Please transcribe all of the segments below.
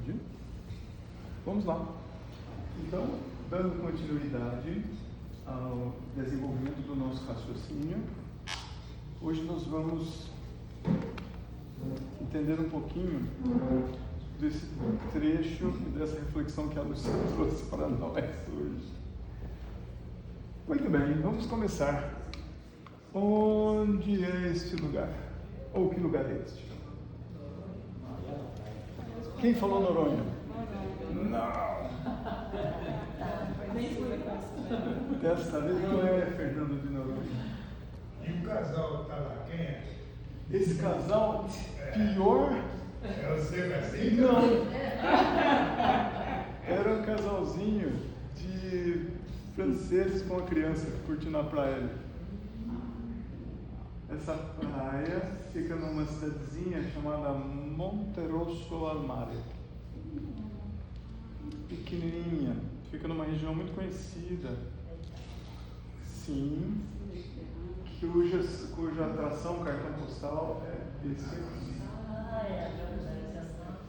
Entendi. Vamos lá. Então, dando continuidade ao desenvolvimento do nosso raciocínio, hoje nós vamos entender um pouquinho desse trecho e dessa reflexão que a Luciana trouxe para nós hoje. Muito bem, vamos começar. Onde é este lugar? Ou que lugar é este? Quem falou Noronha? Não! Desta vez não é Fernando de Noronha. E o casal está lá, quem é? Esse casal, pior... É o Sebastião? Não! Era um casalzinho de franceses com a criança curtindo a praia. Essa praia fica numa cidadezinha chamada Monterosso al Mare. Pequenininha, fica numa região muito conhecida. Sim, cuja atração, cartão postal é esse aqui.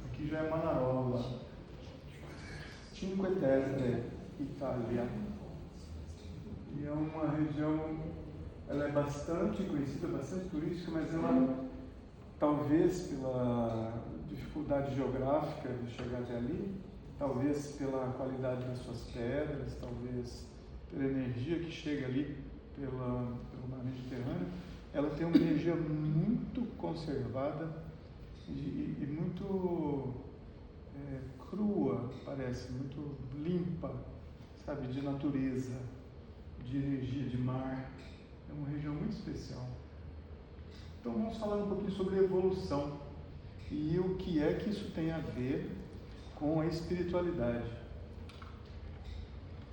Aqui já é Manarola. Cinque Terre, Itália. E é uma região, ela é bastante conhecida, bastante turística, mas ela, talvez pela dificuldade geográfica de chegar até ali, talvez pela qualidade das suas pedras, talvez pela energia que chega ali pelo mar Mediterrâneo, ela tem uma energia muito conservada e muito crua, parece, muito limpa, sabe, de natureza, de energia, de mar. É uma região muito especial. Então vamos falar um pouquinho sobre evolução e o que é que isso tem a ver com a espiritualidade.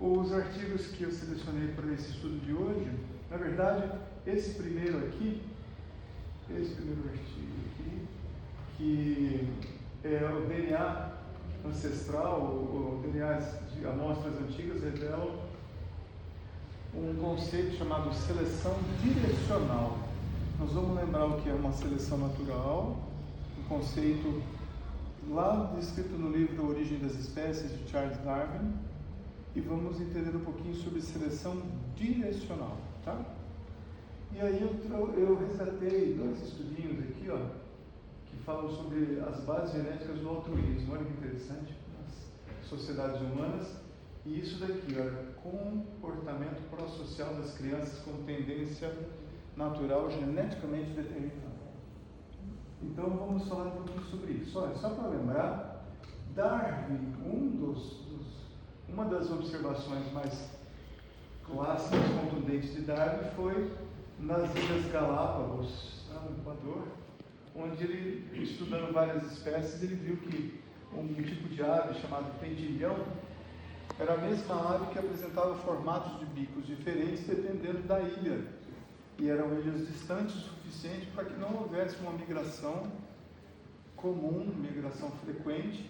Os artigos que eu selecionei para esse estudo de hoje, na verdade, esse primeiro artigo aqui, que é o DNA ancestral, o DNA de amostras antigas, revela um conceito chamado seleção direcional. Nós vamos lembrar o que é uma seleção natural, um conceito lá descrito no livro A Origem das Espécies, de Charles Darwin, e vamos entender um pouquinho sobre seleção direcional, tá? E aí eu resgatei dois estudinhos aqui, ó, que falam sobre as bases genéticas do altruísmo. Olha que interessante, nas sociedades humanas. E isso daqui, olha, comportamento pró-social das crianças com tendência natural geneticamente determinada. Então vamos falar um pouquinho sobre isso. Olha, só para lembrar, Darwin, uma das observações mais clássicas, contundentes de Darwin foi nas Ilhas Galápagos, no Equador, onde ele, estudando várias espécies, ele viu que um tipo de ave chamado tendilhão era a mesma ave que apresentava formatos de bicos diferentes dependendo da ilha. E eram ilhas distantes o suficiente para que não houvesse uma migração comum, migração frequente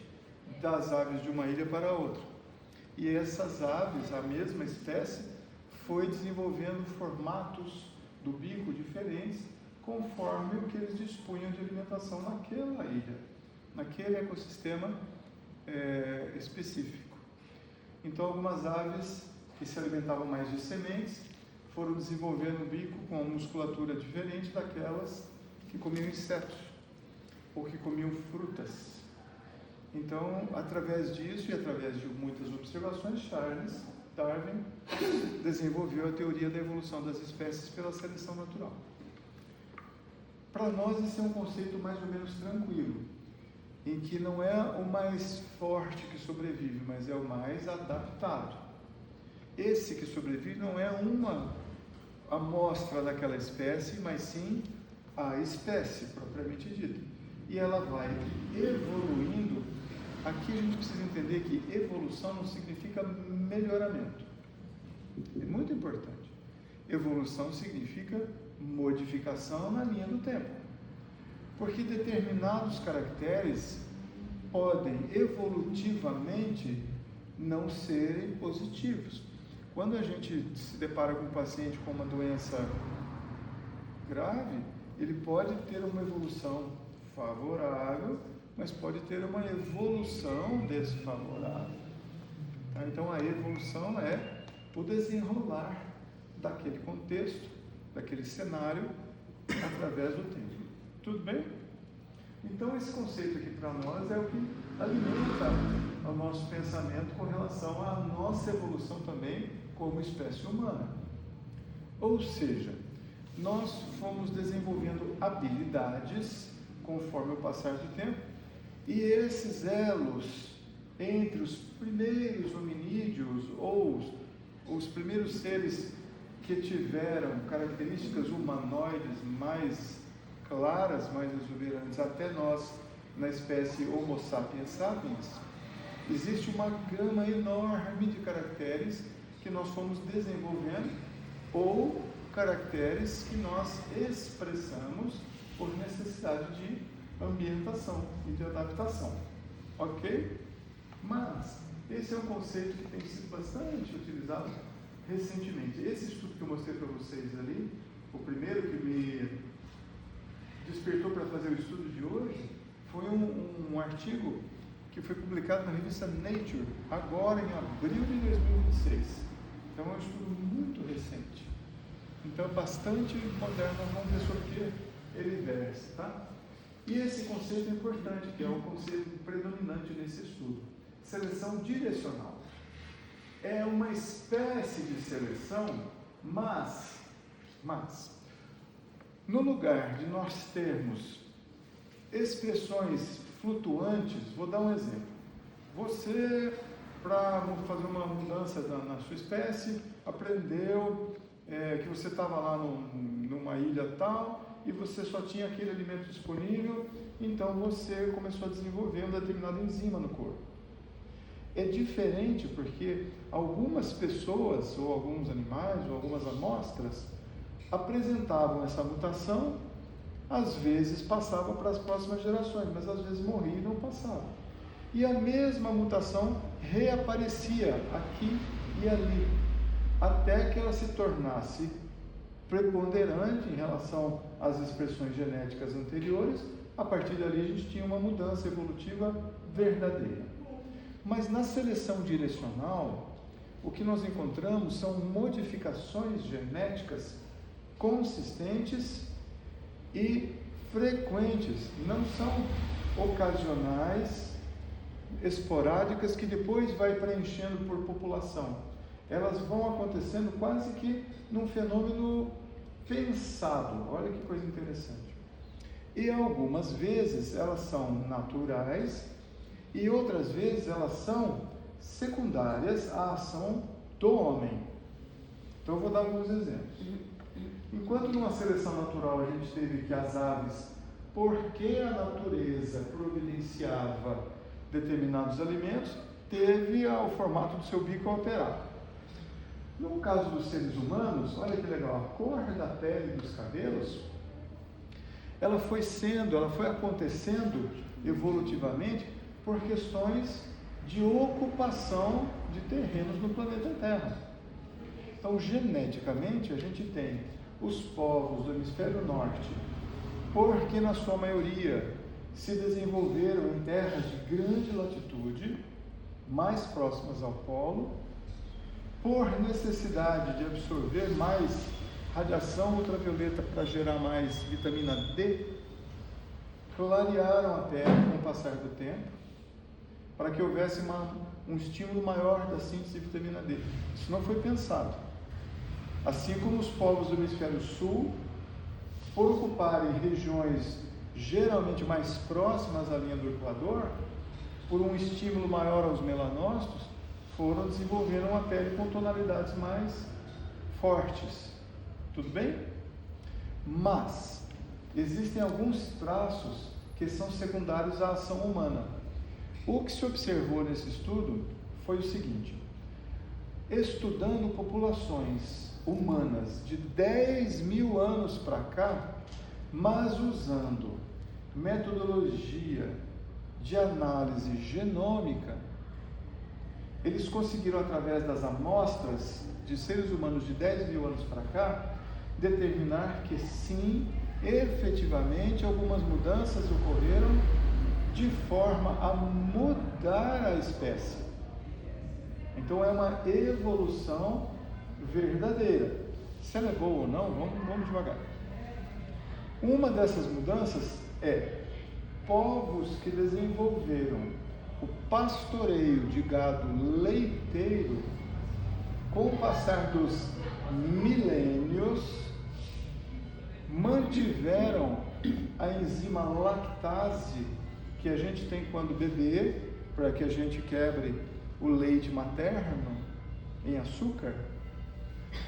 das aves de uma ilha para outra. E essas aves, a mesma espécie, foi desenvolvendo formatos do bico diferentes conforme o que eles dispunham de alimentação naquela ilha, naquele ecossistema específico. Então, algumas aves que se alimentavam mais de sementes foram desenvolvendo o bico com uma musculatura diferente daquelas que comiam insetos ou que comiam frutas. Então, através disso e através de muitas observações, Charles Darwin desenvolveu a teoria da evolução das espécies pela seleção natural. Para nós, esse é um conceito mais ou menos tranquilo, em que não é o mais forte que sobrevive, mas é o mais adaptado. Esse que sobrevive não é uma amostra daquela espécie, mas sim a espécie propriamente dita. E ela vai evoluindo. Aqui a gente precisa entender que evolução não significa melhoramento. É muito importante. Evolução significa modificação na linha do tempo. Porque determinados caracteres podem evolutivamente não serem positivos. Quando a gente se depara com um paciente com uma doença grave, ele pode ter uma evolução favorável mas pode ter uma evolução desfavorável. Tá? Então a evolução é o desenrolar daquele contexto, daquele cenário, através do tempo. Tudo bem? Então esse conceito aqui para nós é o que alimenta o nosso pensamento com relação à nossa evolução também como espécie humana. Ou seja, nós fomos desenvolvendo habilidades conforme o passar do tempo, e esses elos entre os primeiros hominídeos ou os primeiros seres que tiveram características humanoides mais claras, mais exuberantes, até nós na espécie Homo sapiens sapiens, existe uma gama enorme de caracteres que nós fomos desenvolvendo ou caracteres que nós expressamos por necessidade de ambientação e de adaptação. Ok? Mas esse é um conceito que tem sido bastante utilizado recentemente. Esse estudo que eu mostrei para vocês ali, o primeiro que me despertou para fazer o estudo de hoje, foi um artigo que foi publicado na revista Nature, agora em abril de 2026. Então é um estudo muito recente. Então, bastante moderno, vamos ver sobre o que ele versa, tá? E esse conceito é importante, que é o conceito predominante nesse estudo. Seleção direcional. É uma espécie de seleção, mas, no lugar de nós termos expressões flutuantes, vou dar um exemplo. Você, para fazer uma mudança na sua espécie, aprendeu que você estava lá numa ilha tal e você só tinha aquele alimento disponível, então você começou a desenvolver um determinado enzima no corpo. É diferente porque algumas pessoas, ou alguns animais, ou algumas amostras, apresentavam essa mutação, às vezes passava para as próximas gerações, mas às vezes morria e não passava. E a mesma mutação reaparecia aqui e ali, até que ela se tornasse preponderante em relação às expressões genéticas anteriores. A partir dali a gente tinha uma mudança evolutiva verdadeira. Mas na seleção direcional, o que nós encontramos são modificações genéticas consistentes e frequentes, não são ocasionais, esporádicas, que depois vai preenchendo por população. Elas vão acontecendo quase que num fenômeno pensado. Olha que coisa interessante. E algumas vezes elas são naturais e outras vezes elas são secundárias à ação do homem. Então eu vou dar alguns exemplos. Enquanto numa seleção natural a gente teve que as aves, porque a natureza providenciava determinados alimentos, teve o formato do seu bico alterado. No caso dos seres humanos, olha que legal, a cor da pele dos cabelos, ela foi acontecendo evolutivamente por questões de ocupação de terrenos no planeta Terra. Então, geneticamente, a gente tem os povos do hemisfério norte, porque na sua maioria se desenvolveram em terras de grande latitude, mais próximas ao polo, por necessidade de absorver mais radiação ultravioleta para gerar mais vitamina D, clarearam a Terra com o passar do tempo, para que houvesse um estímulo maior da síntese de vitamina D. Isso não foi pensado. Assim como os povos do hemisfério sul, por ocuparem regiões geralmente mais próximas à linha do Equador, por um estímulo maior aos melanócitos, foram desenvolvendo uma pele com tonalidades mais fortes. Tudo bem? Mas existem alguns traços que são secundários à ação humana. O que se observou nesse estudo foi o seguinte: estudando populações humanas de 10 mil anos para cá, mas usando metodologia de análise genômica, eles conseguiram, através das amostras de seres humanos de 10 mil anos para cá, determinar que sim, efetivamente, algumas mudanças ocorreram de forma a mudar a espécie. Então é uma evolução verdadeira. Se ela é boa ou não, vamos devagar. Uma dessas mudanças é povos que desenvolveram o pastoreio de gado leiteiro, com o passar dos milênios, mantiveram a enzima lactase que a gente tem quando bebê, para que a gente quebre o leite materno em açúcar.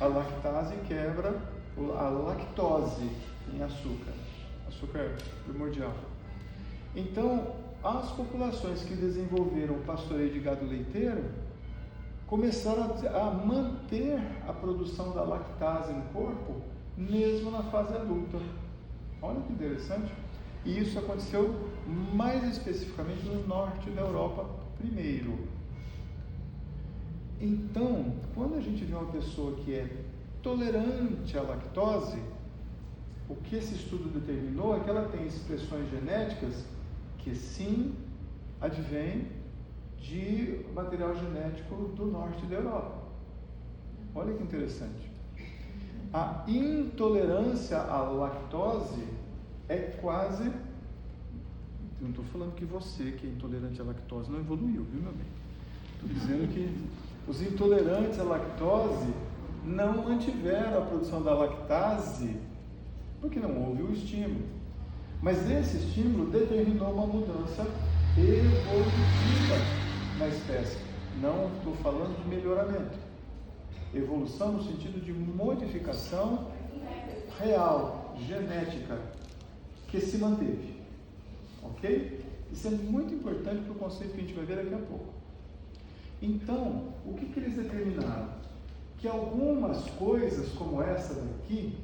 A lactase quebra a lactose em açúcar. Açúcar é primordial. Então, as populações que desenvolveram o pastoreio de gado leiteiro começaram a manter a produção da lactase no corpo, mesmo na fase adulta. Olha que interessante. E isso aconteceu mais especificamente no norte da Europa primeiro. Então, quando a gente vê uma pessoa que é tolerante à lactose, o que esse estudo determinou é que ela tem expressões genéticas que sim advêm de material genético do norte da Europa. Olha que interessante. A intolerância à lactose é quase... Eu não estou falando que você, que é intolerante à lactose, não evoluiu, viu, meu bem? Estou dizendo que os intolerantes à lactose não mantiveram a produção da lactase porque não houve o estímulo. Mas esse estímulo determinou uma mudança evolutiva na espécie. Não estou falando de melhoramento. Evolução no sentido de modificação real, genética, que se manteve. Ok? Isso é muito importante para o conceito que a gente vai ver daqui a pouco. Então, o que eles determinaram? Que algumas coisas como essa daqui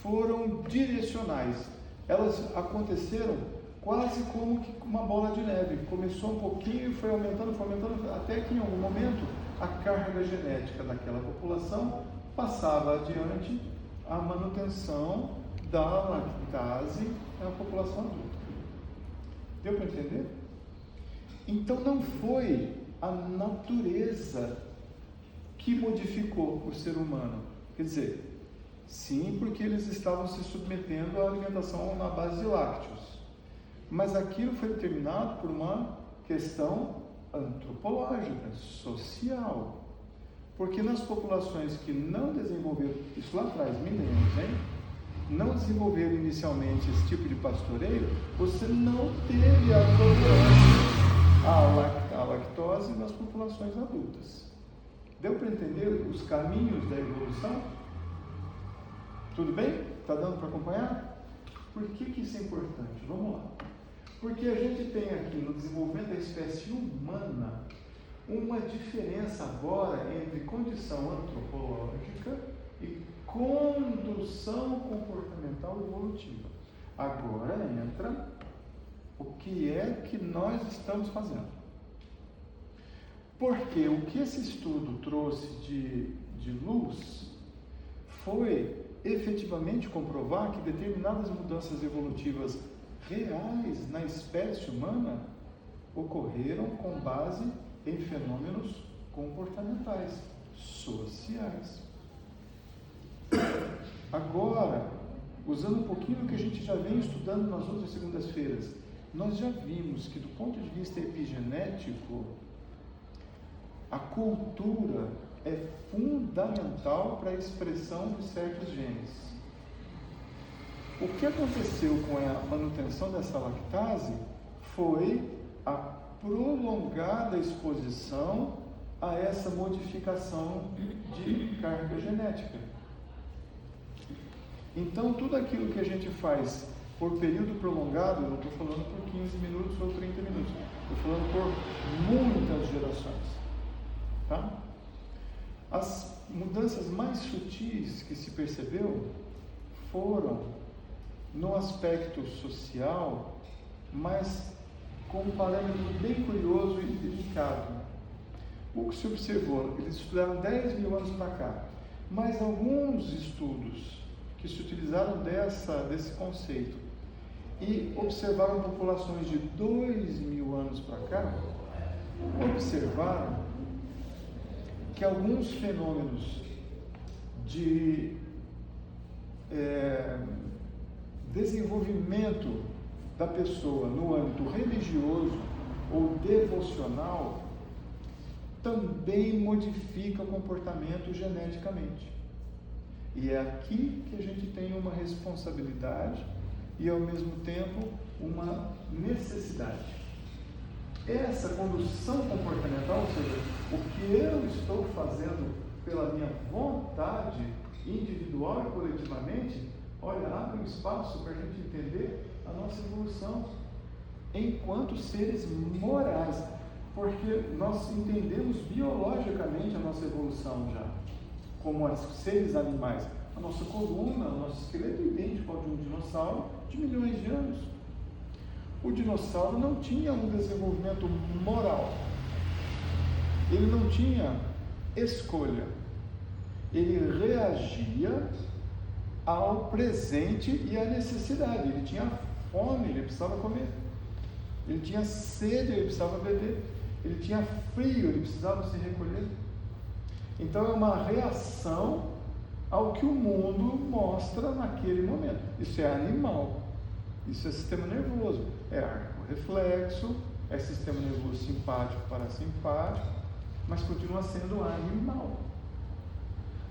foram direcionais. Elas aconteceram quase como que uma bola de neve. Começou um pouquinho e foi aumentando, até que em algum momento a carga genética daquela população passava adiante a manutenção da lactase na população adulta. Deu para entender? Então não foi a natureza que modificou o ser humano. Quer dizer, sim, porque eles estavam se submetendo à alimentação na base de lácteos. Mas aquilo foi determinado por uma questão antropológica, social. Porque nas populações que não desenvolveram, isso lá atrás, milênios, hein? Não desenvolveram inicialmente esse tipo de pastoreio, você não teve a tolerância à lactose nas populações adultas. Deu para entender os caminhos da evolução? Tudo bem? Está dando para acompanhar? Por que isso é importante? Vamos lá. Porque a gente tem aqui no desenvolvimento da espécie humana uma diferença agora entre condição antropológica e condução comportamental evolutiva. Agora entra o que é que nós estamos fazendo. Porque o que esse estudo trouxe de luz foi efetivamente comprovar que determinadas mudanças evolutivas reais na espécie humana ocorreram com base em fenômenos comportamentais, sociais. Agora, usando um pouquinho do que a gente já vem estudando nas outras segundas-feiras, nós já vimos que do ponto de vista epigenético, a cultura é fundamental para a expressão de certos genes. O que aconteceu com a manutenção dessa lactase foi a prolongada exposição a essa modificação de carga genética. Então, tudo aquilo que a gente faz por período prolongado, eu não estou falando por 15 minutos ou 30 minutos, estou falando por muitas gerações. Tá? As mudanças mais sutis que se percebeu foram no aspecto social, mas com um parâmetro bem curioso e delicado. O que se observou, eles estudaram 10 mil anos para cá, mas alguns estudos que se utilizaram desse conceito, e observaram populações de 2.000 anos para cá, observaram que alguns fenômenos de desenvolvimento da pessoa no âmbito religioso ou devocional também modifica o comportamento geneticamente. E é aqui que a gente tem uma responsabilidade e, ao mesmo tempo, uma necessidade. Essa condução comportamental, ou seja, o que eu estou fazendo pela minha vontade, individual e coletivamente, olha, abre um espaço para a gente entender a nossa evolução enquanto seres morais, porque nós entendemos biologicamente a nossa evolução já, como seres animais. A nossa coluna, o nosso esqueleto é idêntico ao de um dinossauro de milhões de anos. O dinossauro não tinha um desenvolvimento moral, ele não tinha escolha, ele reagia ao presente e à necessidade. Ele tinha fome, ele precisava comer, ele tinha sede, ele precisava beber, ele tinha frio, ele precisava se recolher. Então é uma reação ao que o mundo mostra naquele momento. Isso é animal, isso é sistema nervoso, é reflexo, é sistema nervoso simpático, parasimpático, mas continua sendo animal.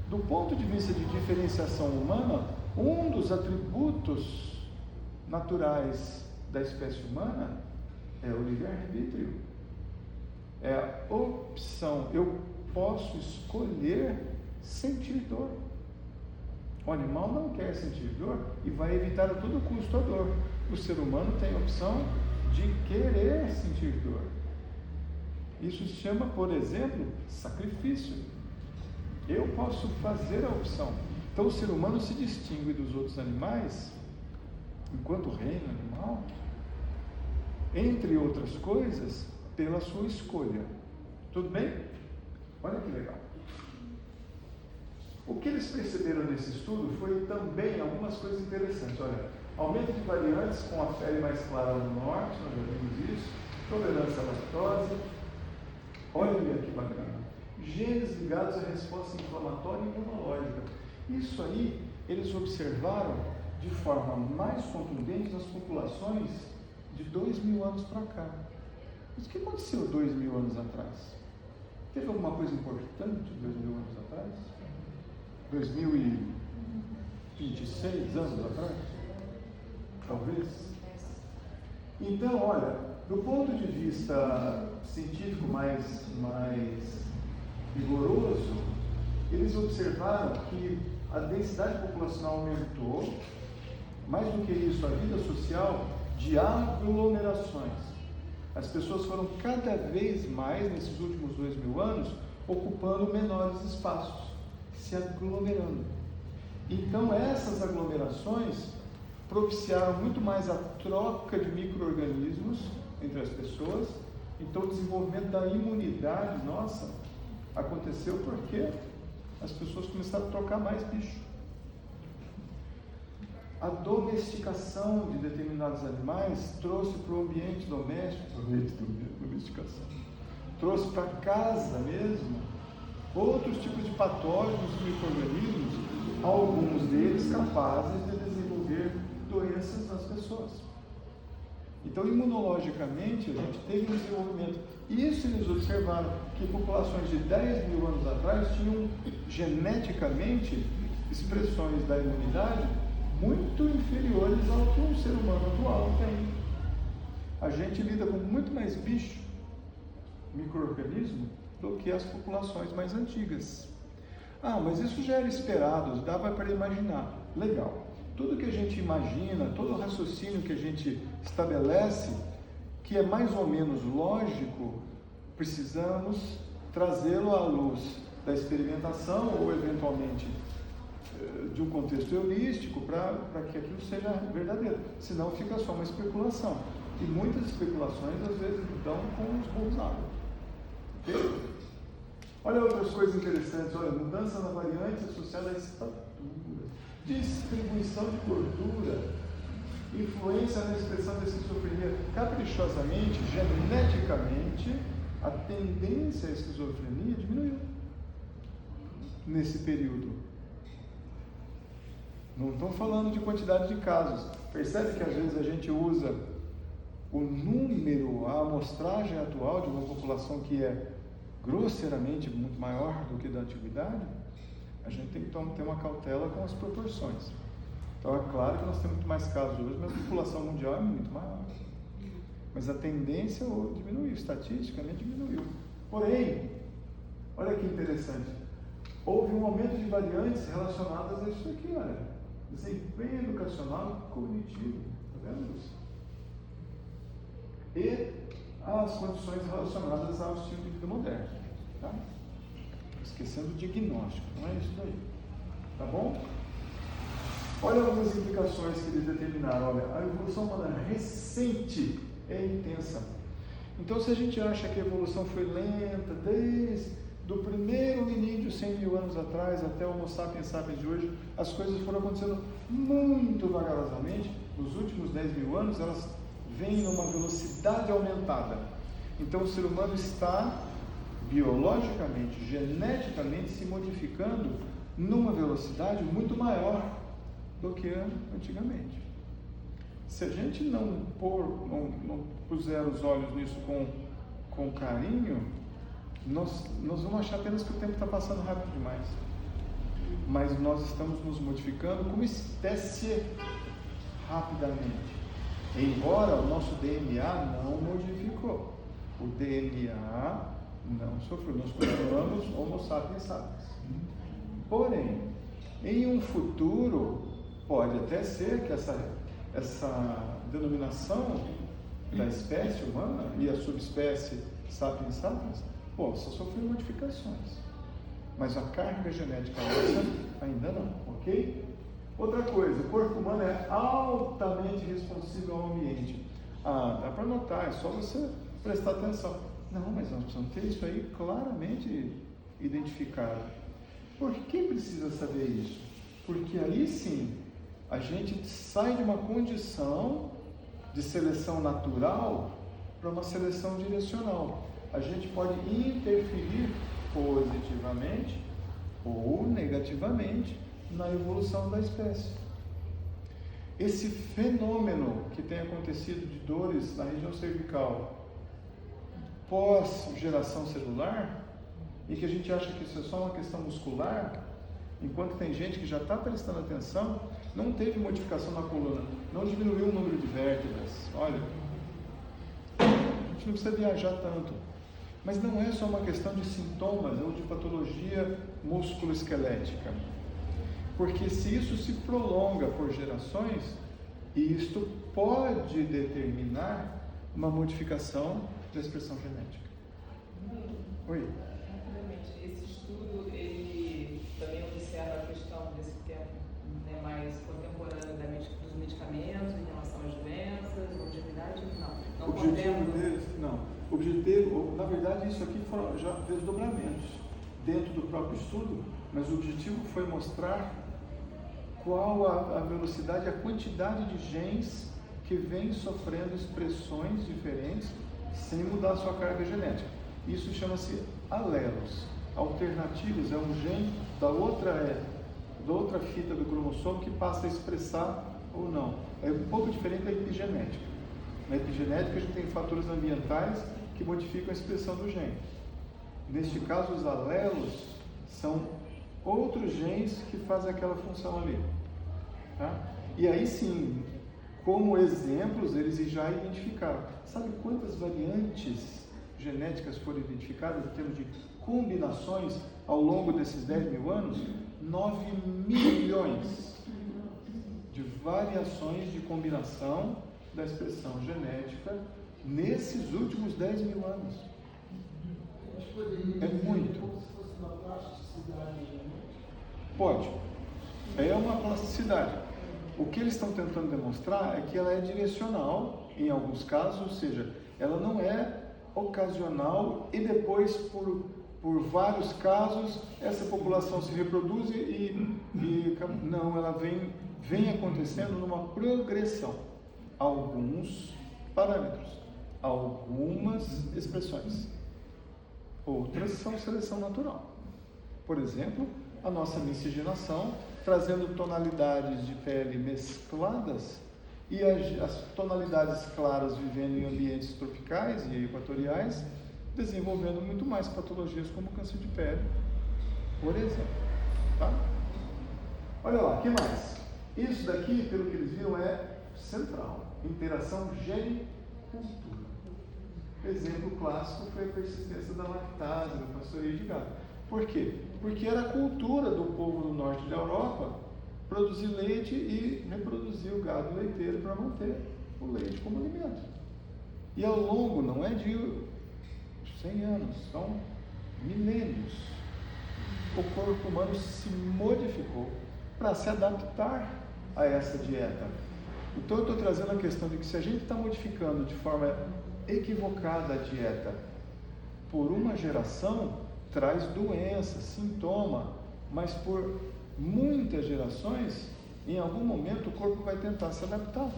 Do ponto de vista de diferenciação humana, um dos atributos naturais da espécie humana é o livre-arbítrio, é a opção. Eu posso escolher sentir dor. O animal não quer sentir dor e vai evitar a todo custo a dor. O ser humano tem a opção de querer sentir dor. Isso se chama, por exemplo, sacrifício. Eu posso fazer a opção. Então o ser humano se distingue dos outros animais, enquanto reino animal, entre outras coisas, pela sua escolha. Tudo bem? Olha que legal. O que eles perceberam nesse estudo foi também algumas coisas interessantes. Olha, aumento de variantes com a pele mais clara no norte, nós já vimos isso, tolerância à lactose. Olha que bacana. Genes ligados à resposta inflamatória e imunológica. Isso aí eles observaram de forma mais contundente nas populações de 2.000 anos para cá. Mas o que aconteceu 2.000 anos atrás? Teve alguma coisa importante 2.000 anos atrás? 2026 anos atrás? Talvez? Então, olha, do ponto de vista científico mais rigoroso, eles observaram que a densidade populacional aumentou, mais do que isso, a vida social de aglomerações. As pessoas foram cada vez mais, nesses últimos 2.000 anos, ocupando menores espaços, se aglomerando. Então essas aglomerações propiciaram muito mais a troca de micro-organismos entre as pessoas. Então o desenvolvimento da imunidade nossa aconteceu porque as pessoas começaram a trocar mais bicho. A domesticação de determinados animais trouxe para o ambiente doméstico, trouxe para casa mesmo, outros tipos de patógenos e micro-organismos, alguns deles capazes de desenvolver doenças nas pessoas. Então, imunologicamente, a gente teve um desenvolvimento. Isso eles observaram, que populações de 10.000 anos atrás tinham geneticamente expressões da imunidade muito inferiores ao que um ser humano atual tem. A gente lida com muito mais bicho, micro-organismo, do que as populações mais antigas. Ah, mas isso já era esperado, dava para imaginar. Legal. Tudo que a gente imagina, todo o raciocínio que a gente estabelece, que é mais ou menos lógico, precisamos trazê-lo à luz da experimentação ou, eventualmente, de um contexto heurístico para que aquilo seja verdadeiro. Senão fica só uma especulação. E muitas especulações, às vezes, dão com os burros na água. Okay? Olha outras coisas interessantes. Olha, mudança na variante associada à estatura, distribuição de gordura. influência na expressão da esquizofrenia caprichosamente, geneticamente, a tendência à esquizofrenia diminuiu nesse período. Não estou falando de quantidade de casos. Percebe que às vezes a gente usa o número, a amostragem atual de uma população que é grosseiramente muito maior do que da antiguidade? A gente tem que ter uma cautela com as proporções. Então é claro que nós temos muito mais casos hoje, mas a população mundial é muito maior. Mas a tendência diminuiu, estatisticamente diminuiu. Porém, olha que interessante, houve um aumento de variantes relacionadas a isso aqui, olha. Desempenho educacional e cognitivo, está vendo isso? E as condições relacionadas ao estilo de vida moderno, tá? Esquecendo o diagnóstico, não é isso daí, tá bom? Olha algumas implicações que eles determinaram. Olha, a evolução humana recente é intensa. Então, se a gente acha que a evolução foi lenta desde do primeiro hominídeo 100 mil anos atrás até o Homo sapiens sapiens de hoje, as coisas foram acontecendo muito vagarosamente. Nos últimos 10 mil anos, elas vêm numa velocidade aumentada. Então, o ser humano está biologicamente, geneticamente se modificando numa velocidade muito maior do que antigamente. Se a gente não puser os olhos nisso com carinho, nós vamos achar apenas que o tempo está passando rápido demais. Mas nós estamos nos modificando como espécie rapidamente. Embora o nosso DNA não modificou. O DNA não sofreu. Nós continuamos Homo sapiens sapiens. Porém, em um futuro, pode até ser que essa denominação da espécie humana e a subespécie sapiens sapiens possa sofrer modificações. Mas a carga genética nossa ainda não, ok? Outra coisa, o corpo humano é altamente responsível ao ambiente. Dá para notar, é só você prestar atenção. Não, mas nós precisamos ter isso aí claramente identificado. Por que precisa saber isso? Porque aí sim, a gente sai de uma condição de seleção natural para uma seleção direcional. A gente pode interferir positivamente ou negativamente na evolução da espécie. Esse fenômeno que tem acontecido de dores na região cervical pós-geração celular, e que a gente acha que isso é só uma questão muscular, enquanto tem gente que já está prestando atenção, não teve modificação na coluna, não diminuiu o número de vértebras. Olha, a gente não precisa viajar tanto. Mas não é só uma questão de sintomas ou de patologia musculoesquelética. Porque se isso se prolonga por gerações, isto pode determinar uma modificação da expressão genética. Oi? Esse estudo, ele também observa a questão desse tempo, né, mais contemporâneo dos medicamentos em relação às doenças, longevidade? Não. O objetivo deles, não. O objetivo, na verdade, isso aqui foram já desdobramentos dentro do próprio estudo, mas o objetivo foi mostrar qual a velocidade, a quantidade de genes que vêm sofrendo expressões diferentes sem mudar a sua carga genética. Isso chama-se alelos. Alternativos é um gene da outra fita do cromossomo que passa a expressar ou não. É um pouco diferente da epigenética. Na epigenética a gente tem fatores ambientais que modificam a expressão do gene. Neste caso, os alelos são outros genes que fazem aquela função ali. Tá? E aí sim, como exemplos, eles já identificaram. Sabe quantas variantes genéticas foram identificadas em termos de combinações ao longo desses 10 mil anos? 9 milhões de variações de combinação da expressão genética nesses últimos 10 mil anos. É muito. Como se fosse uma plasticidade genética? Pode. É uma plasticidade. O que eles estão tentando demonstrar é que ela é direcional, em alguns casos, ou seja, ela não é ocasional e depois, por vários casos, essa população se reproduz e não, ela vem acontecendo numa progressão. alguns parâmetros, algumas expressões. Outras são seleção natural. Por exemplo, a nossa miscigenação, trazendo tonalidades de pele mescladas e as tonalidades claras vivendo em ambientes tropicais e equatoriais, desenvolvendo muito mais patologias como câncer de pele, por exemplo. Tá? Olha lá, o que mais? Isso daqui, pelo que eles viram, é central. Interação gene-cultura. Exemplo clássico foi a persistência da lactase, do pastoreio de gado. Por quê? Porque era a cultura do povo do norte da Europa produzir leite e reproduzir o gado leiteiro para manter o leite como alimento. E ao longo, não é de 100 anos, são milênios, o corpo humano se modificou para se adaptar a essa dieta. Então eu estou trazendo a questão de que se a gente está modificando de forma equivocada a dieta por uma geração, traz doença, sintoma, mas por muitas gerações, em algum momento o corpo vai tentar se adaptar.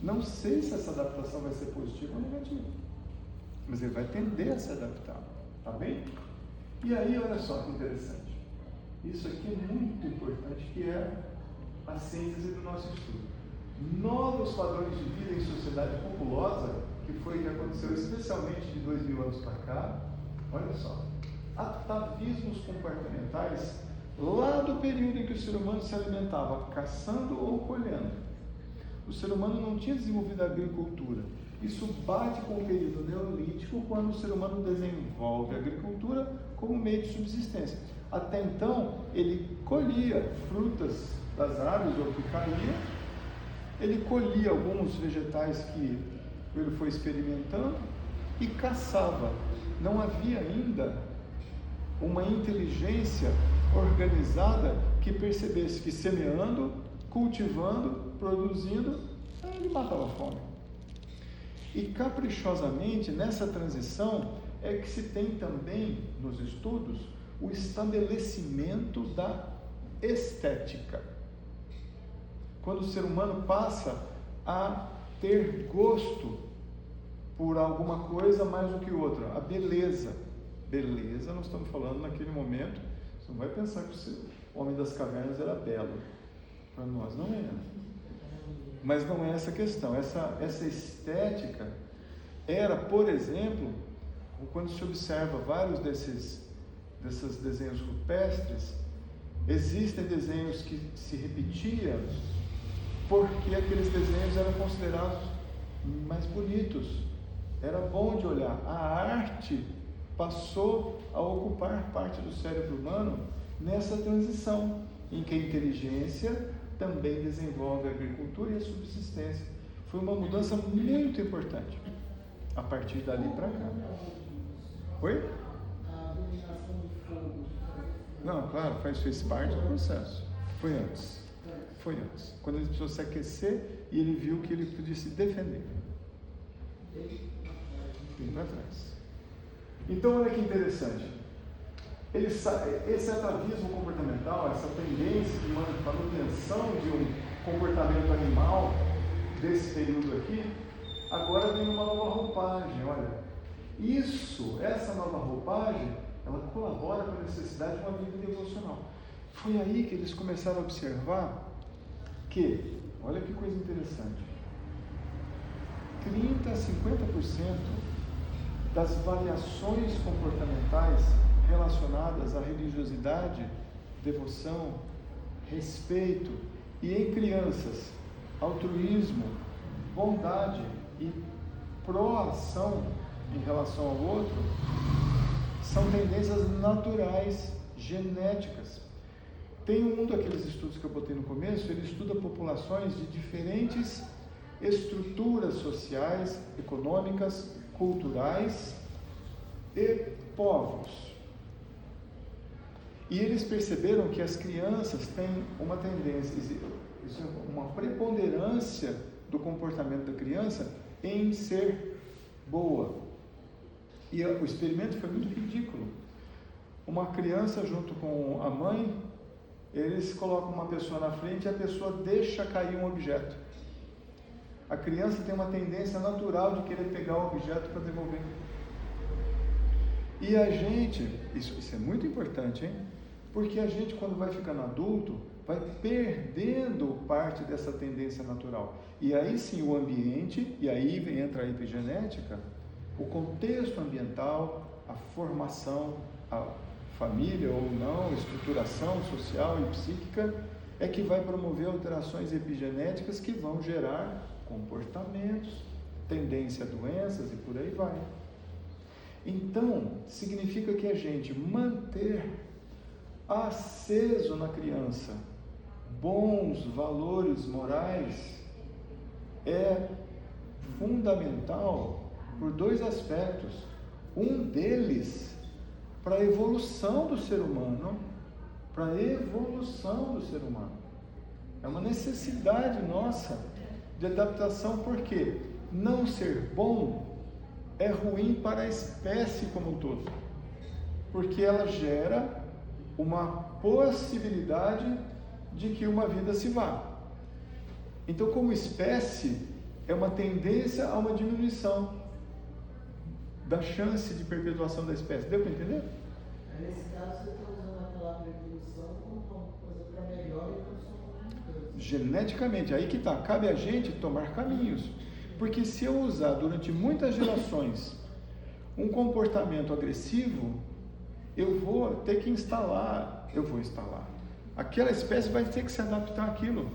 Não sei se essa adaptação vai ser positiva ou negativa, mas ele vai tender a se adaptar, tá bem? E aí, olha só que interessante, isso aqui é muito importante, que é a síntese do nosso estudo. Novos padrões de vida em sociedade populosa, que foi o que aconteceu especialmente de 2000 anos para cá, olha só, atavismos comportamentais lá do período em que o ser humano se alimentava caçando ou colhendo. O ser humano não tinha desenvolvido a agricultura. Isso bate com o período neolítico, quando o ser humano desenvolve a agricultura como meio de subsistência. Até então, ele colhia frutas das árvores ou que caía, ele colhia alguns vegetais que ele foi experimentando e caçava. Não havia ainda uma inteligência organizada que percebesse que semeando, cultivando, produzindo, ele matava a fome. E caprichosamente, nessa transição, é que se tem também, nos estudos, o estabelecimento da estética. Quando o ser humano passa a ter gosto por alguma coisa mais do que outra, a beleza. Beleza, nós estamos falando naquele momento, você não vai pensar que o homem das cavernas era belo. Para nós não é. Mas não é essa a questão. Essa estética era, por exemplo, quando se observa vários desses desenhos rupestres, existem desenhos que se repetiam porque aqueles desenhos eram considerados mais bonitos. Era bom de olhar. A arte passou a ocupar parte do cérebro humano nessa transição, em que a inteligência também desenvolve a agricultura e a subsistência. Foi uma mudança muito importante a partir dali para cá. Oi? A dominação do fogo. Não, claro, fez parte do processo. Foi antes. Quando ele precisou se aquecer e ele viu que ele podia se defender. Bem para trás. Então, olha que interessante. Esse atavismo comportamental, essa tendência de manutenção de um comportamento animal desse período aqui, agora vem uma nova roupagem. Olha, essa nova roupagem, ela colabora com a necessidade de uma vida devocional. Foi aí que eles começaram a observar que, olha que coisa interessante, 30 a 50% das variações comportamentais relacionadas à religiosidade, devoção, respeito e, em crianças, altruísmo, bondade e proação em relação ao outro, são tendências naturais, genéticas. Tem um daqueles estudos que eu botei no começo, ele estuda populações de diferentes estruturas sociais, econômicas, culturais e povos. E eles perceberam que as crianças têm uma tendência, uma preponderância do comportamento da criança em ser boa. E o experimento foi muito ridículo. Uma criança junto com a mãe, eles colocam uma pessoa na frente e a pessoa deixa cair um objeto. A criança tem uma tendência natural de querer pegar o objeto para devolver. E a gente, isso é muito importante, hein? Porque a gente, quando vai ficando adulto, vai perdendo parte dessa tendência natural. E aí sim o ambiente, e aí entra a epigenética, o contexto ambiental, a formação, a família ou não, a estruturação social e psíquica, é que vai promover alterações epigenéticas que vão gerar comportamentos, tendência a doenças e por aí vai. Então, significa que a gente manter aceso na criança bons valores morais é fundamental por dois aspectos. Um deles, para a evolução do ser humano, É uma necessidade nossa de adaptação, porque não ser bom é ruim para a espécie como um todo, porque ela gera uma possibilidade de que uma vida se vá. Então, como espécie, é uma tendência a uma diminuição da chance de perpetuação da espécie. Deu para entender? Nesse caso, você está usando a palavra evolução como uma coisa para melhor e para só. Geneticamente, aí que está. Cabe a gente tomar caminhos. Porque se eu usar durante muitas gerações um comportamento agressivo, eu vou ter que instalar. Aquela espécie vai ter que se adaptar àquilo.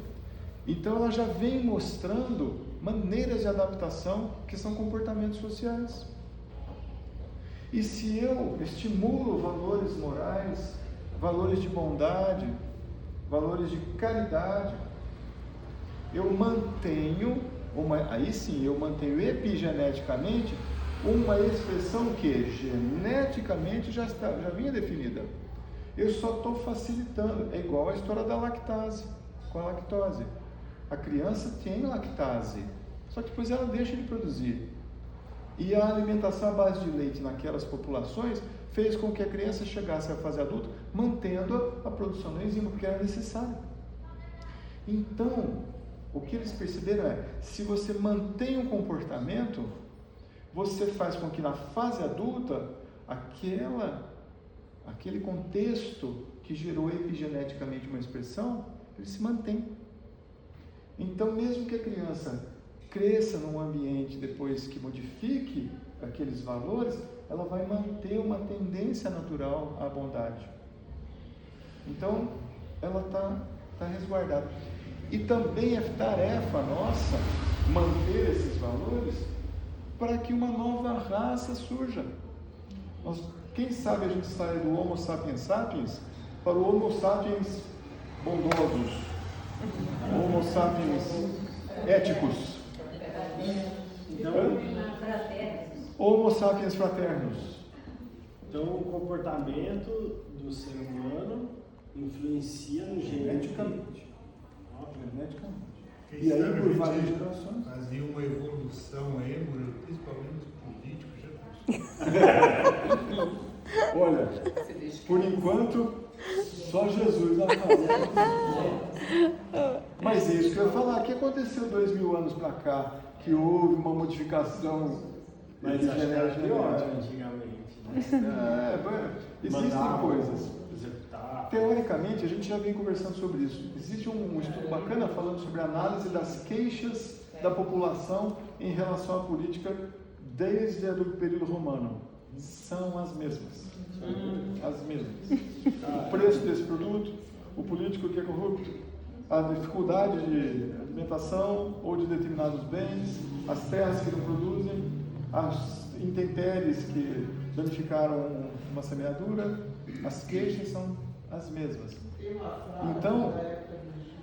Então ela já vem mostrando maneiras de adaptação que são comportamentos sociais. E se eu estimulo valores morais, valores de bondade, valores de caridade, eu mantenho epigeneticamente uma expressão que geneticamente já vinha definida. Eu só estou facilitando. É igual a história da lactase, com a lactose. A criança tem lactase, só que depois ela deixa de produzir. E a alimentação à base de leite naquelas populações fez com que a criança chegasse à fase adulta mantendo a produção do enzima, porque era necessário. Então, o que eles perceberam é, se você mantém um comportamento, você faz com que na fase adulta, aquele contexto que gerou epigeneticamente uma expressão, ele se mantém. Então, mesmo que a criança cresça num ambiente depois que modifique aqueles valores, ela vai manter uma tendência natural à bondade. Então, ela está resguardada. E também é tarefa nossa manter esses valores para que uma nova raça surja. Quem sabe a gente sai do Homo sapiens sapiens para o Homo sapiens bondosos, Homo sapiens éticos. Então, Homo sapiens fraternos. Então, o comportamento do ser humano influencia no Geneticamente. Porque E aí, por sinceramente, várias gerações. fazia uma evolução aí, principalmente os políticos, já Olha, por enquanto, só Jesus na causa. Mas é isso que eu ia falar. O que aconteceu 2000 anos para cá? Que houve uma modificação Mas acho que era pior genética. antigamente, né? Existem Mandava coisas. executar. Teoricamente, a gente já vem conversando sobre isso. Existe um estudo bacana falando sobre a análise das queixas da população em relação à política desde o período romano. São as mesmas. As mesmas. O preço desse produto, o político que é corrupto, a dificuldade de alimentação ou de determinados bens, as terras que não produzem, as intempéries que danificaram uma semeadura, as queixas são as mesmas. Tem uma frase Então, da época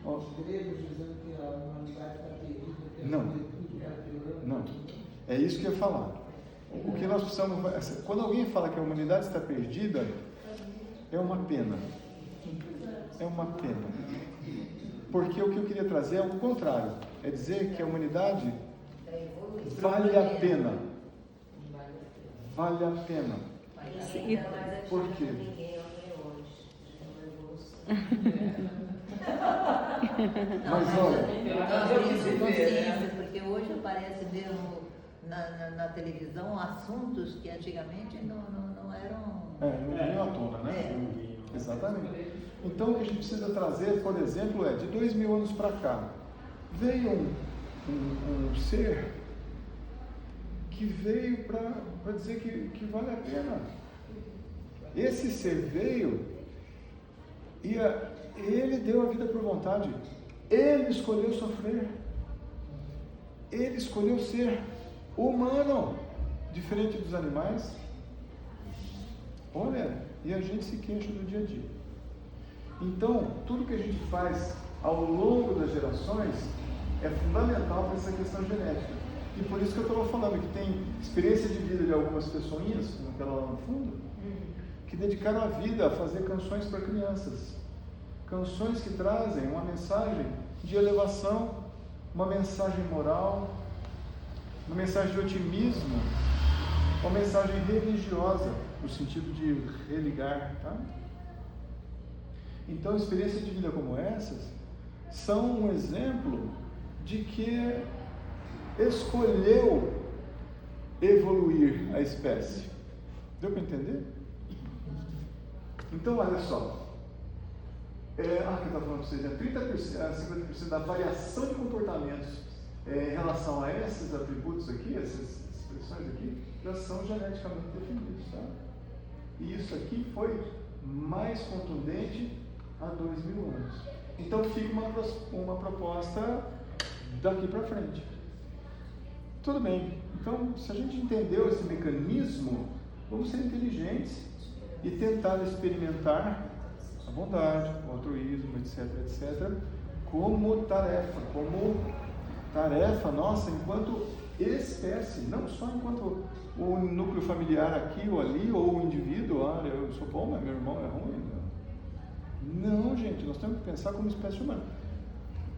dos gregos dizendo que a humanidade está perdida, que Não. tudo que era piorando. Não, é isso que eu ia falar. O que nós precisamos... Quando alguém fala que a humanidade está perdida, é uma pena. É uma pena. Porque o que eu queria trazer é o contrário. É dizer que a humanidade vale a pena. Vale a pena. Por quê? Não, Mas olha, eu eu tenho quis consciência, dizer, porque hoje aparece mesmo na televisão assuntos que antigamente não eram. não veio à tona, né? É. Exatamente. Então o que a gente precisa trazer, por exemplo, de 2000 anos para cá, veio um ser que veio para dizer que vale a pena. Esse ser veio e ele deu a vida por vontade. Ele escolheu sofrer. Ele escolheu ser humano, diferente dos animais. Olha, e a gente se queixa do dia a dia. Então, tudo que a gente faz ao longo das gerações é fundamental para essa questão genética. E por isso que eu estava falando que tem experiência de vida de algumas pessoinhas, como aquela lá no fundo, que dedicaram a vida a fazer canções para crianças. Canções que trazem uma mensagem de elevação, uma mensagem moral, uma mensagem de otimismo, uma mensagem religiosa, no sentido de religar, tá? Então, experiências de vida como essas são um exemplo de que escolheu evoluir a espécie. Deu para entender? Então, olha só. Que eu estava falando para vocês, 30% a 50% da variação de comportamentos em relação a esses atributos aqui, essas expressões aqui, já são geneticamente definidos, tá? E isso aqui foi mais contundente há 2000 anos. Então fica uma proposta daqui para frente. Tudo bem. Então, se a gente entendeu esse mecanismo, vamos ser inteligentes e tentar experimentar a bondade, o altruísmo, etc, etc, como tarefa nossa enquanto espécie, não só enquanto o núcleo familiar aqui ou ali, ou o indivíduo, eu sou bom, mas meu irmão é ruim. Não, gente, nós temos que pensar como espécie humana.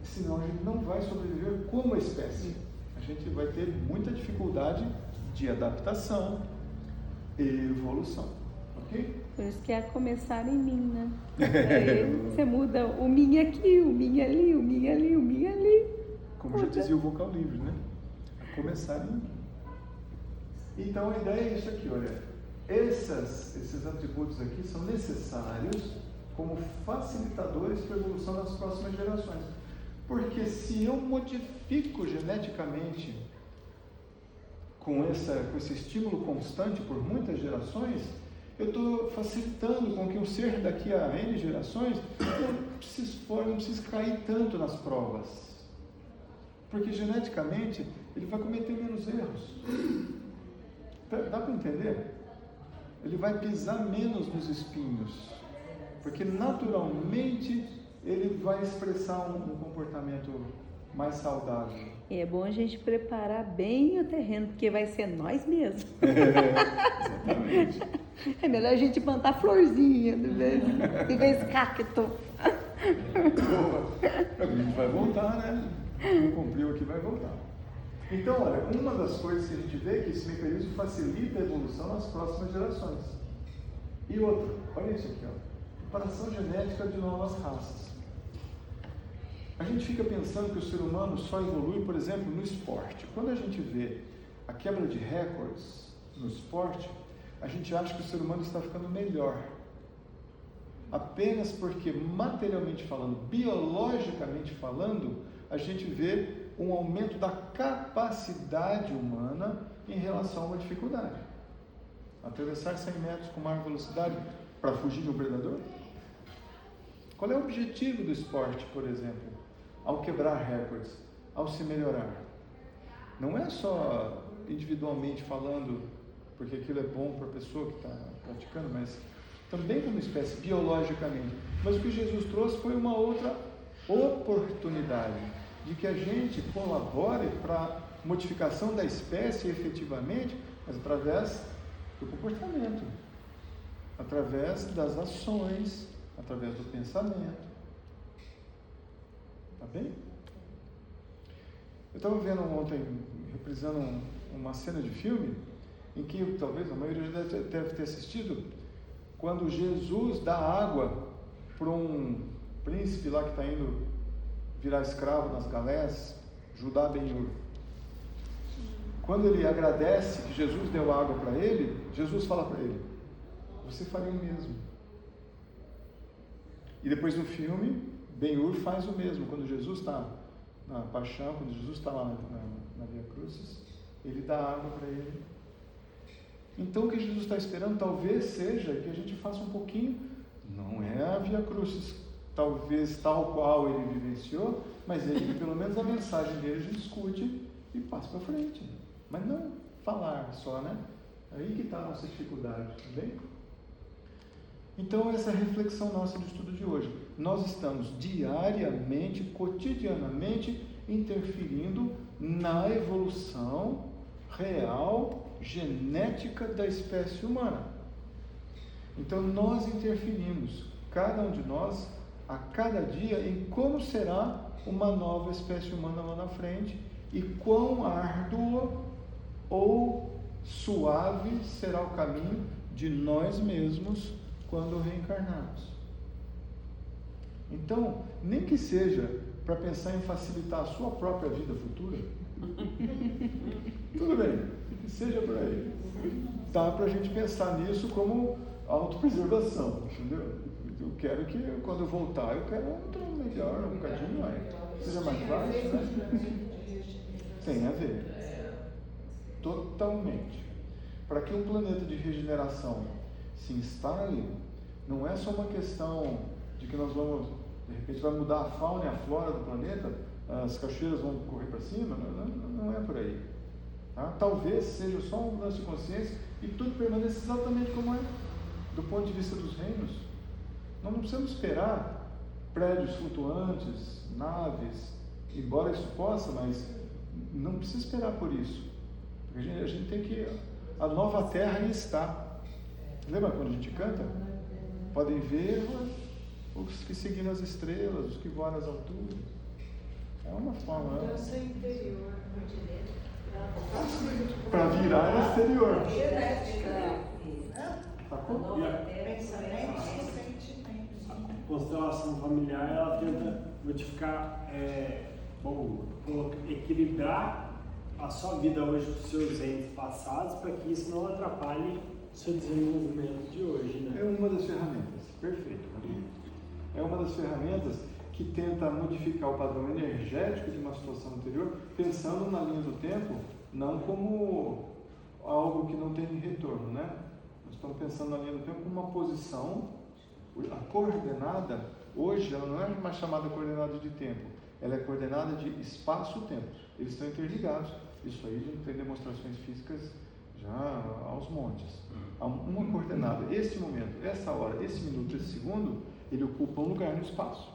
Senão a gente não vai sobreviver como espécie. A gente vai ter muita dificuldade de adaptação e evolução. Ok? Por isso que é a começar em mim, né? Aí você muda o mim aqui, o mim ali, o mim ali, o mim ali. Como já dizia o vocal livre, né? A começar em mim. Então a ideia é isso aqui, olha. Esses atributos aqui são necessários como facilitadores para a evolução das próximas gerações. Porque se eu modifico geneticamente com esse estímulo constante por muitas gerações, eu estou facilitando com que um ser daqui a N gerações não precise cair tanto nas provas. Porque geneticamente ele vai cometer menos erros. Dá para entender? Ele vai pisar menos nos espinhos. Porque naturalmente ele vai expressar um comportamento mais saudável. É bom a gente preparar bem o terreno, porque vai ser nós mesmos. Exatamente. É melhor a gente plantar florzinha, em vez de cacto. A gente vai voltar, né? Não cumpriu aqui, vai voltar. Então, olha, uma das coisas que a gente vê é que esse mecanismo facilita a evolução nas próximas gerações. E outra, olha isso aqui, preparação genética de novas raças. A gente fica pensando que o ser humano só evolui, por exemplo, no esporte. Quando a gente vê a quebra de recordes no esporte, a gente acha que o ser humano está ficando melhor. Apenas porque, materialmente falando, biologicamente falando, a gente vê um aumento da capacidade humana em relação a uma dificuldade. Atravessar 100 metros com maior velocidade para fugir de um predador? Qual é o objetivo do esporte, por exemplo? Ao quebrar recordes, ao se melhorar. Não é só individualmente falando, porque aquilo é bom para a pessoa que está praticando, mas também como espécie, biologicamente. Mas o que Jesus trouxe foi uma outra oportunidade de que a gente colabore para a modificação da espécie efetivamente, mas através do comportamento, através das ações, através do pensamento. Tá bem? Eu estava vendo ontem, reprisando uma cena de filme, em que talvez a maioria já deve ter assistido, quando Jesus dá água para um príncipe lá que está indo virar escravo nas galés, Judá Ben-Hur. Quando ele agradece que Jesus deu água para ele, Jesus fala para ele: você faria o mesmo. E depois no filme, Ben-Hur faz o mesmo. Quando Jesus está na paixão, quando Jesus está lá na Via Crucis, ele dá água para ele. Então o que Jesus está esperando talvez seja que a gente faça um pouquinho, não é a Via Crucis, talvez tal qual ele vivenciou, mas ele, pelo menos a mensagem dele a gente escute e passe para frente. Mas não falar só, né? Aí que está a nossa dificuldade, tá bem? Então essa é a reflexão nossa do estudo de hoje. Nós estamos diariamente, cotidianamente, interferindo na evolução real, genética da espécie humana. Então nós interferimos, cada um de nós, a cada dia, em como será uma nova espécie humana lá na frente e quão árduo ou suave será o caminho de nós mesmos quando reencarnarmos. Então, nem que seja para pensar em facilitar a sua própria vida futura, tudo bem, que seja por aí. Dá para a gente pensar nisso como autopreservação, entendeu? Eu quero que, quando eu voltar, eu quero um treino melhor, um bocadinho mais. Seja mais fácil, né? Tem a ver. Totalmente. Para que um planeta de regeneração se instale, não é só uma questão de que nós vamos, de repente, vai mudar a fauna e a flora do planeta, as cachoeiras vão correr para cima, não é por aí. Tá? Talvez seja só uma mudança de consciência e tudo permaneça exatamente como é, do ponto de vista dos reinos. Nós não precisamos esperar prédios flutuantes, naves, embora isso possa, mas não precisa esperar por isso. A gente tem que... A nova terra aí está. Lembra quando a gente canta? Podem ver os que seguem as estrelas, os que voam nas alturas. É uma forma. Mudança interior, para virar no exterior. A constelação familiar, ela tenta modificar, equilibrar a sua vida hoje com os seus entes passados, para que isso não atrapalhe o seu desenvolvimento de hoje, né? É uma das ferramentas. Perfeito, Maria. É uma das ferramentas que tenta modificar o padrão energético de uma situação anterior, pensando na linha do tempo, não como algo que não tem retorno, né? Nós estamos pensando na linha do tempo como uma posição, a coordenada, hoje, ela não é mais chamada coordenada de tempo, ela é coordenada de espaço-tempo. Eles estão interligados. Isso aí a gente tem demonstrações físicas já aos montes. Há uma coordenada, esse momento, essa hora, esse minuto, esse segundo, ele ocupa um lugar no espaço.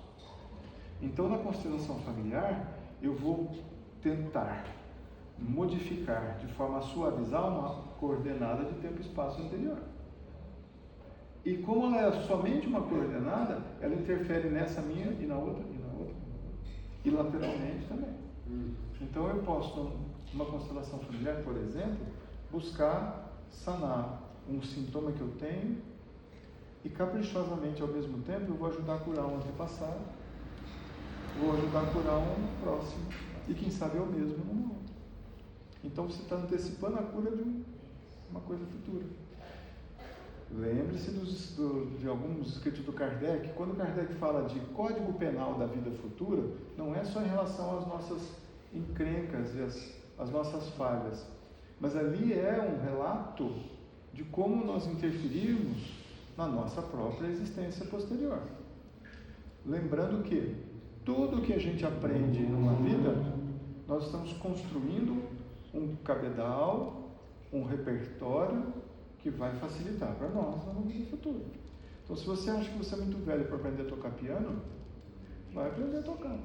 Então, na constelação familiar, eu vou tentar modificar de forma a suavizar uma coordenada de tempo e espaço anterior. E como ela é somente uma coordenada, ela interfere nessa minha e na outra, e na outra, e lateralmente também. Então eu posso, numa constelação familiar, por exemplo, buscar sanar um sintoma que eu tenho e caprichosamente, ao mesmo tempo, eu vou ajudar a curar um antepassado, vou ajudar a curar um próximo e quem sabe eu mesmo no outro. Então você está antecipando a cura de uma coisa futura. Lembre-se de alguns escritos do Kardec. Quando Kardec fala de código penal da vida futura, não é só em relação às nossas encrencas e às nossas falhas, mas ali é um relato de como nós interferimos na nossa própria existência posterior. Lembrando que tudo que a gente aprende numa vida, nós estamos construindo um cabedal, um repertório que vai facilitar para nós na vida futura. Então, se você acha que você é muito velho para aprender a tocar piano, vai aprender a tocar,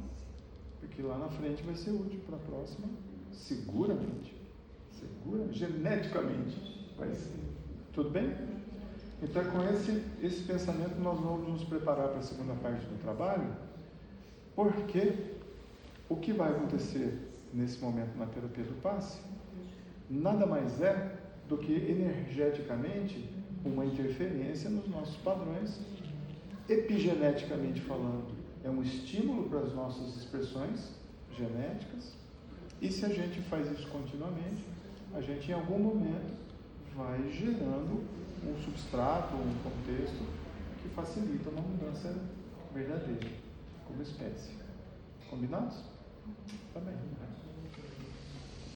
porque lá na frente vai ser útil para a próxima, seguramente, geneticamente vai ser. Tudo bem? Então, com esse pensamento, nós vamos nos preparar para a segunda parte do trabalho, porque o que vai acontecer nesse momento na terapia do passe nada mais é do que energeticamente uma interferência nos nossos padrões, epigeneticamente falando, é um estímulo para as nossas expressões genéticas, e se a gente faz isso continuamente, a gente em algum momento vai gerando um substrato, um contexto que facilita uma mudança verdadeira como espécie. Combinados? Tá bem.